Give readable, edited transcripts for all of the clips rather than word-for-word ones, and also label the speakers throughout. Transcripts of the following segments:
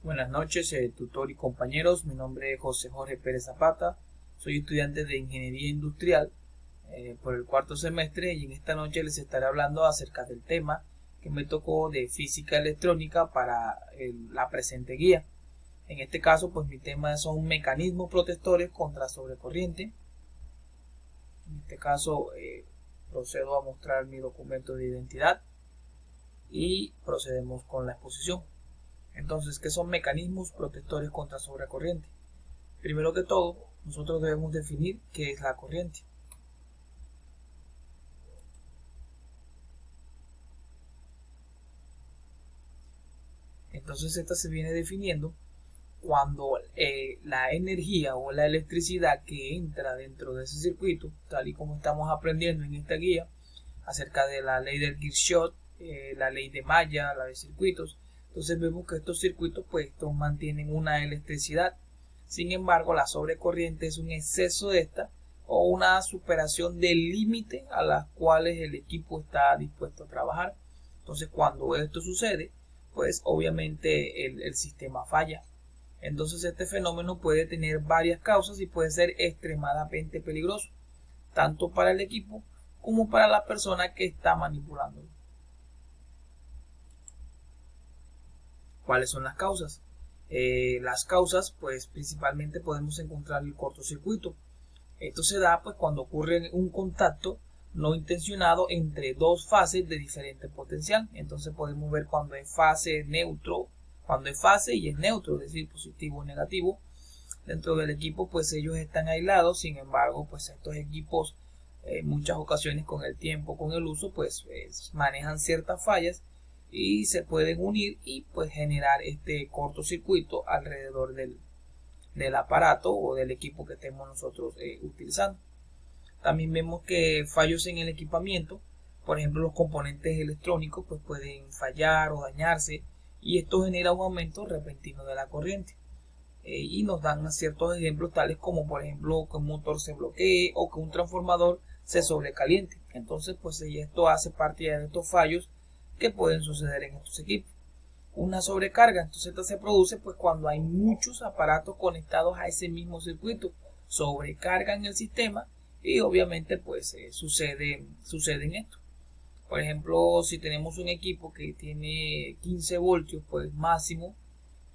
Speaker 1: Buenas noches, tutor y compañeros. Mi nombre es José Jorge Pérez Zapata. Soy estudiante de Ingeniería Industrial por el cuarto semestre y en esta noche les estaré hablando acerca del tema que me tocó de física electrónica para la presente guía. En este caso, pues mi tema son mecanismos protectores contra sobrecorriente. En este caso, procedo a mostrar mi documento de identidad y procedemos con la exposición. Entonces, ¿qué son mecanismos protectores contra sobrecorriente? Primero que todo, nosotros debemos definir qué es la corriente. Entonces, esta se viene definiendo cuando la energía o la electricidad que entra dentro de ese circuito, tal y como estamos aprendiendo en esta guía, acerca de la ley del Kirchhoff, la ley de malla, la de circuitos. Entonces vemos que estos circuitos pues estos mantienen una electricidad. Sin embargo, la sobrecorriente es un exceso de esta o una superación del límite a las cuales el equipo está dispuesto a trabajar. Entonces cuando esto sucede, pues obviamente el sistema falla. Entonces este fenómeno puede tener varias causas y puede ser extremadamente peligroso, tanto para el equipo como para la persona que está manipulándolo. ¿Cuáles son las causas? Las causas, pues principalmente podemos encontrar el cortocircuito. Esto se da pues cuando ocurre un contacto no intencionado entre dos fases de diferente potencial. Entonces podemos ver cuando es fase neutro, cuando es fase y es neutro, es decir, positivo o negativo. Dentro del equipo pues ellos están aislados, sin embargo pues estos equipos en muchas ocasiones con el tiempo, con el uso, pues manejan ciertas fallas y se pueden unir y pues generar este cortocircuito alrededor del aparato o del equipo que estemos nosotros utilizando. También vemos que fallos en el equipamiento, por ejemplo los componentes electrónicos pues pueden fallar o dañarse y esto genera un aumento repentino de la corriente. Y nos dan ciertos ejemplos tales como por ejemplo que un motor se bloquee o que un transformador se sobrecaliente. Entonces pues esto hace parte de estos fallos que pueden suceder en estos equipos. Una sobrecarga, entonces esta se produce pues cuando hay muchos aparatos conectados a ese mismo circuito, sobrecargan el sistema y obviamente pues sucede en esto. Por ejemplo, si tenemos un equipo que tiene 15 voltios pues máximo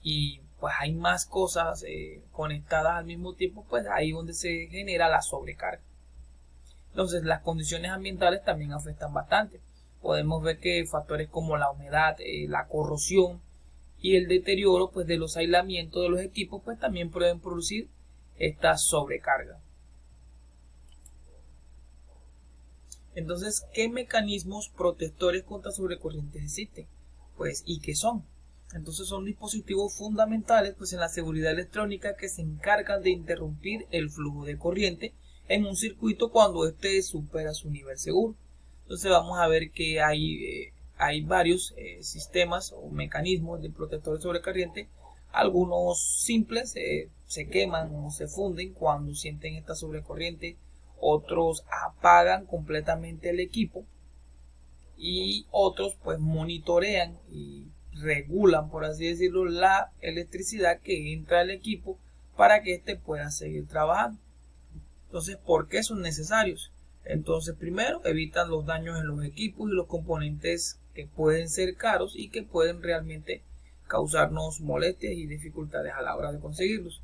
Speaker 1: y pues hay más cosas conectadas al mismo tiempo, pues ahí es donde se genera la sobrecarga. Entonces las condiciones ambientales también afectan bastante. Podemos ver que factores como la humedad, la corrosión y el deterioro pues de los aislamientos de los equipos pues también pueden producir esta sobrecarga. Entonces, ¿qué mecanismos protectores contra sobrecorrientes existen? Pues, ¿y qué son? Entonces son dispositivos fundamentales pues en la seguridad electrónica que se encargan de interrumpir el flujo de corriente en un circuito cuando éste supera su nivel seguro. Entonces vamos a ver que hay varios sistemas o mecanismos de protectores sobrecorriente. Algunos simples se queman o se funden cuando sienten esta sobrecorriente. Otros apagan completamente el equipo y otros pues monitorean y regulan, por así decirlo, la electricidad que entra al equipo para que éste pueda seguir trabajando. Entonces, ¿por qué son necesarios? Entonces, primero, evitan los daños en los equipos y los componentes que pueden ser caros y que pueden realmente causarnos molestias y dificultades a la hora de conseguirlos.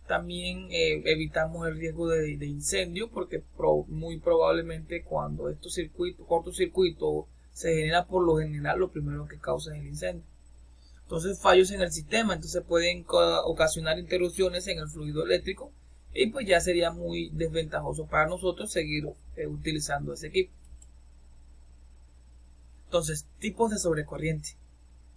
Speaker 1: También evitamos el riesgo de incendio porque muy probablemente cuando estos cortocircuitos se genera, por lo general lo primero que causa es el incendio. Entonces fallos en el sistema, entonces pueden ocasionar interrupciones en el fluido eléctrico y pues ya sería muy desventajoso para nosotros seguir utilizando ese equipo. Entonces, tipos de sobrecorriente.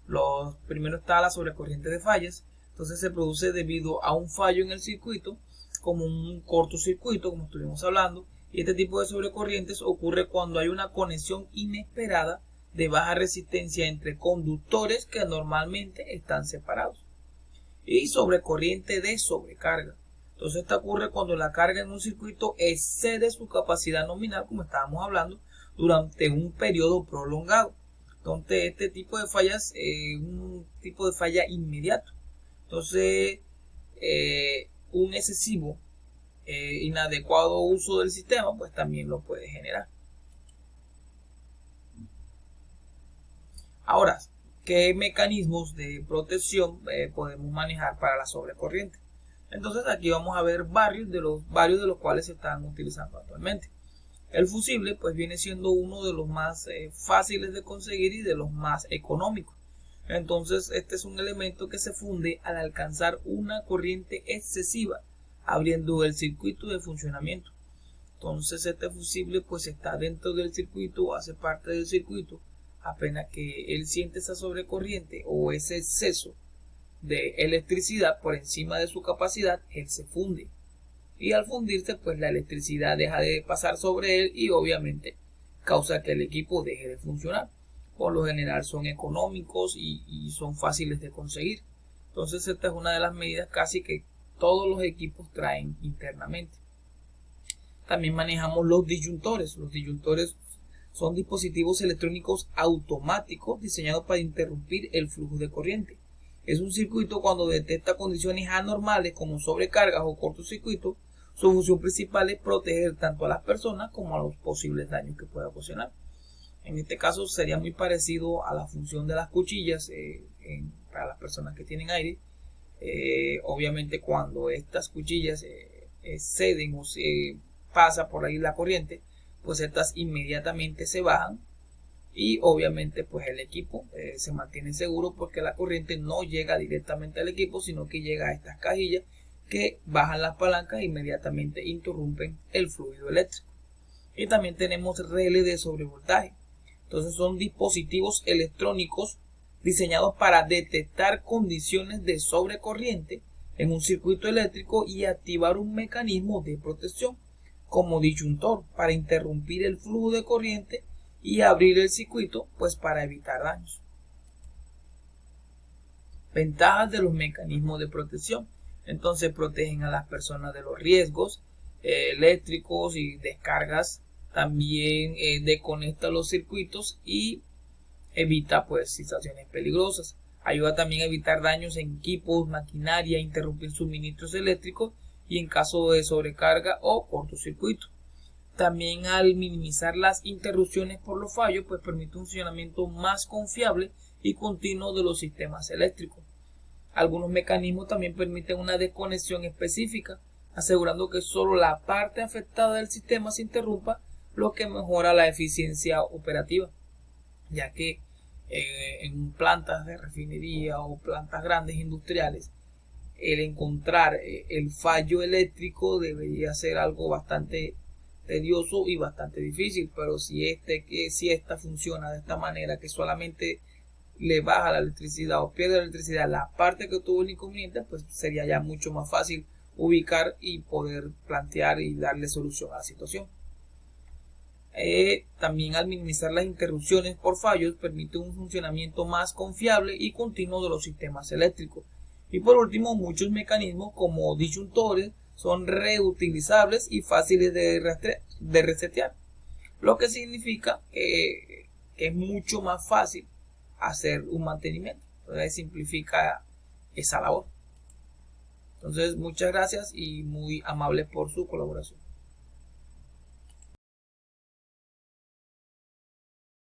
Speaker 1: Los primero está la sobrecorriente de fallas. Entonces se produce debido a un fallo en el circuito, como un cortocircuito, como estuvimos hablando, y este tipo de sobrecorrientes ocurre cuando hay una conexión inesperada de baja resistencia entre conductores que normalmente están separados. Y sobrecorriente de sobrecarga. Entonces esto ocurre cuando la carga en un circuito excede su capacidad nominal, como estábamos hablando, durante un periodo prolongado. Entonces este tipo de fallas es un tipo de falla inmediato. Entonces, un excesivo, inadecuado uso del sistema, pues también lo puede generar. Ahora, ¿qué mecanismos de protección podemos manejar para la sobrecorriente? Entonces aquí vamos a ver varios de los cuales se están utilizando actualmente. El fusible pues viene siendo uno de los más fáciles de conseguir y de los más económicos. Entonces este es un elemento que se funde al alcanzar una corriente excesiva, abriendo el circuito de funcionamiento. Entonces este fusible pues está dentro del circuito, hace parte del circuito. Apenas que él siente esa sobrecorriente o ese exceso de electricidad por encima de su capacidad, él se funde. Y al fundirse, pues la electricidad deja de pasar sobre él y obviamente causa que el equipo deje de funcionar. Por lo general son económicos y son fáciles de conseguir. Entonces esta es una de las medidas casi que todos los equipos traen internamente. También manejamos los disyuntores. Los disyuntores son dispositivos electrónicos automáticos diseñados para interrumpir el flujo de corriente. Es un circuito cuando detecta condiciones anormales como sobrecargas o cortocircuitos. Su función principal es proteger tanto a las personas como a los posibles daños que pueda ocasionar. En este caso sería muy parecido a la función de las cuchillas para las personas que tienen aire. Obviamente cuando estas cuchillas ceden o se pasa por ahí la corriente, pues estas inmediatamente se bajan y obviamente pues el equipo se mantiene seguro porque la corriente no llega directamente al equipo, sino que llega a estas cajillas que bajan las palancas e inmediatamente interrumpen el fluido eléctrico. Y también tenemos relés de sobrevoltaje. Entonces son dispositivos electrónicos diseñados para detectar condiciones de sobrecorriente en un circuito eléctrico y activar un mecanismo de protección como disyuntor para interrumpir el flujo de corriente y abrir el circuito pues para evitar daños. Ventajas de los mecanismos de protección. Entonces protegen a las personas de los riesgos eléctricos y descargas. También desconecta los circuitos y evita pues situaciones peligrosas. Ayuda también a evitar daños en equipos, maquinaria, interrumpir suministros eléctricos y en caso de sobrecarga o cortocircuito. También al minimizar las interrupciones por los fallos, pues permite un funcionamiento más confiable y continuo de los sistemas eléctricos. Algunos mecanismos también permiten una desconexión específica, asegurando que solo la parte afectada del sistema se interrumpa, lo que mejora la eficiencia operativa, ya que en plantas de refinería o plantas grandes industriales, el encontrar el fallo eléctrico debería ser algo bastante tedioso y bastante difícil, pero si esta funciona de esta manera, que solamente le baja la electricidad o pierde la electricidad la parte que tuvo el inconveniente, pues sería ya mucho más fácil ubicar y poder plantear y darle solución a la situación. También al minimizar las interrupciones por fallos permite un funcionamiento más confiable y continuo de los sistemas eléctricos. Y por último, muchos mecanismos como disyuntores son reutilizables y fáciles de resetear, lo que significa que es mucho más fácil hacer un mantenimiento. Entonces simplifica esa labor. Entonces muchas gracias y muy amable por su colaboración.